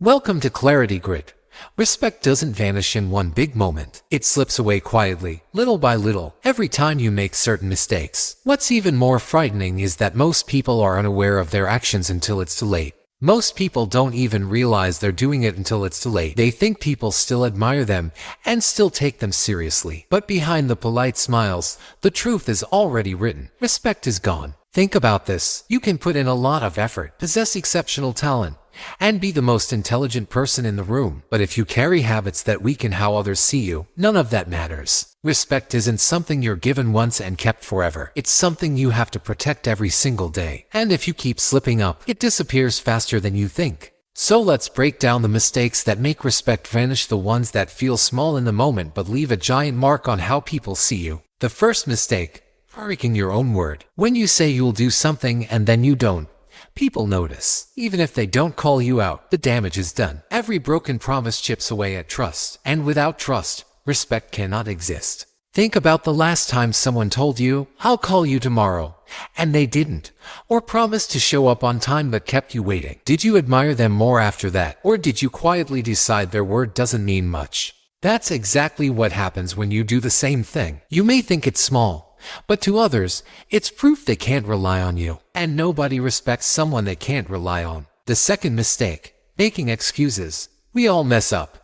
Welcome to ClarityGrit. Respect doesn't vanish in one big moment. It slips away quietly, little by little, every time you make certain mistakes. What's even more frightening is that most people are unaware of their actions until it's too late. Most people don't even realize they're doing it until it's too late. They think people still admire them and still take them seriously. But behind the polite smiles, the truth is already written. Respect is gone. Think about this. You can put in a lot of effort, possess exceptional talent, and be the most intelligent person in the room. But if you carry habits that weaken how others see you, none of that matters. Respect isn't something you're given once and kept forever. It's something you have to protect every single day. And if you keep slipping up, it disappears faster than you think. So let's break down the mistakes that make respect vanish, the ones that feel small in the moment but leave a giant mark on how people see you. The first mistake: breaking your own word. When you say you'll do something and then you don't, people notice. Even if they don't call you out, the damage is done. Every broken promise chips away at trust. And without trust, respect cannot exist. Think about the last time someone told you, "I'll call you tomorrow," and they didn't. Or promised to show up on time but kept you waiting. Did you admire them more after that? Or did you quietly decide their word doesn't mean much? That's exactly what happens when you do the same thing. You may think it's small, but to others, it's proof they can't rely on you. And nobody respects someone they can't rely on. The second mistake: making excuses. We all mess up.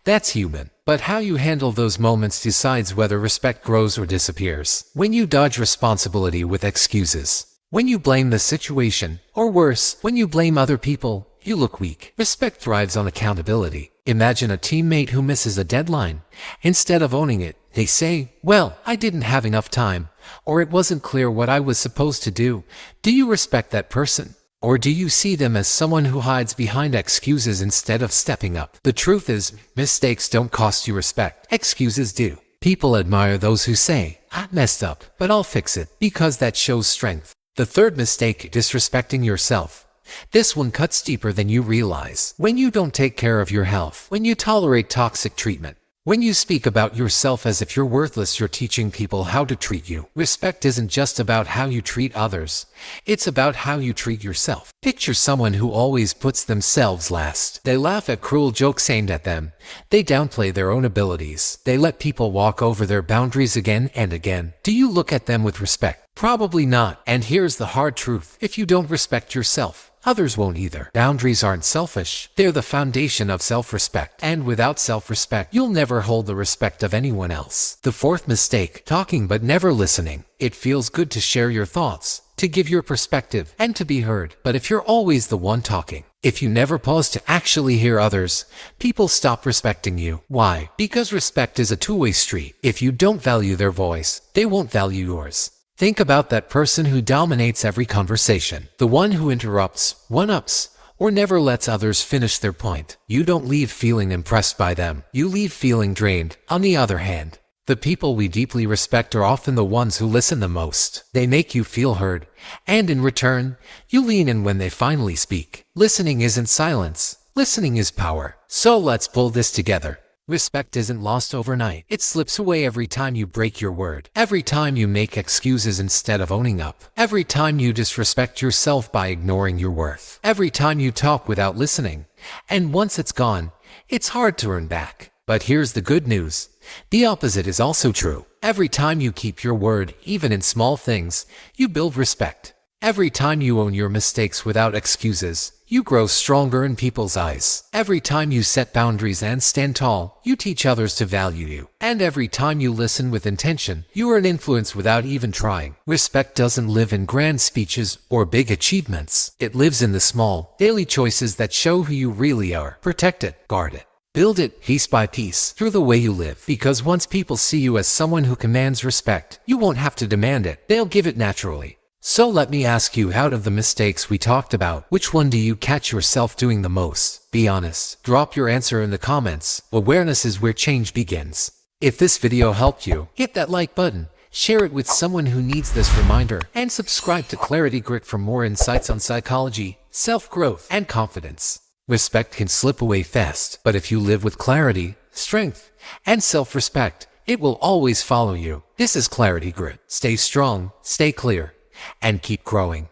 That's human. But how you handle those moments decides whether respect grows or disappears. When you dodge responsibility with excuses, when you blame the situation, or worse, when you blame other people, you look weak. Respect thrives on accountability. Imagine a teammate who misses a deadline. Instead of owning it, they say, "Well, I didn't have enough time," or "It wasn't clear what I was supposed to do." Do you respect that person? Or do you see them as someone who hides behind excuses instead of stepping up? The truth is, mistakes don't cost you respect. Excuses do. People admire those who say, "I messed up, but I'll fix it," because that shows strength. The third mistake: disrespecting yourself. This one cuts deeper than you realize. When you don't take care of your health, when you tolerate toxic treatment, when you speak about yourself as if you're worthless, you're teaching people how to treat you. Respect isn't just about how you treat others. It's about how you treat yourself. Picture someone who always puts themselves last. They laugh at cruel jokes aimed at them. They downplay their own abilities. They let people walk over their boundaries again and again. Do you look at them with respect? Probably not. And here's the hard truth: if you don't respect yourself, others won't either. Boundaries aren't selfish. They're the foundation of self-respect. And without self-respect, you'll never hold the respect of anyone else. The fourth mistake: talking but never listening. It feels good to share your thoughts, to give your perspective, and to be heard. But if you're always the one talking, if you never pause to actually hear others, people stop respecting you. Why? Because respect is a two-way street. If you don't value their voice, they won't value yours. Think about that person who dominates every conversation. The one who interrupts, one-ups, or never lets others finish their point. You don't leave feeling impressed by them. You leave feeling drained. On the other hand, the people we deeply respect are often the ones who listen the most. They make you feel heard, and in return, you lean in when they finally speak. Listening isn't silence. Listening is power. So let's pull this together. Respect isn't lost overnight. It slips away every time you break your word. Every time you make excuses instead of owning up. Every time you disrespect yourself by ignoring your worth. Every time you talk without listening. And once it's gone, it's hard to earn back. But here's the good news: the opposite is also true. Every time you keep your word, even in small things, you build respect. Every time you own your mistakes without excuses, you grow stronger in people's eyes. Every time you set boundaries and stand tall, you teach others to value you. And every time you listen with intention, you are an influence without even trying. Respect doesn't live in grand speeches or big achievements. It lives in the small, daily choices that show who you really are. Protect it, guard it, build it piece by piece through the way you live. Because once people see you as someone who commands respect, you won't have to demand it. They'll give it naturally. So let me ask you, out of the mistakes we talked about, which one do you catch yourself doing the most? Be honest. Drop your answer in the comments. Awareness is where change begins. If this video helped you, hit that like button, share it with someone who needs this reminder, and subscribe to ClarityGrit for more insights on psychology, self-growth, and confidence. Respect can slip away fast, but if you live with clarity, strength, and self-respect, it will always follow you. This is ClarityGrit. Stay strong, stay clear, and keep growing.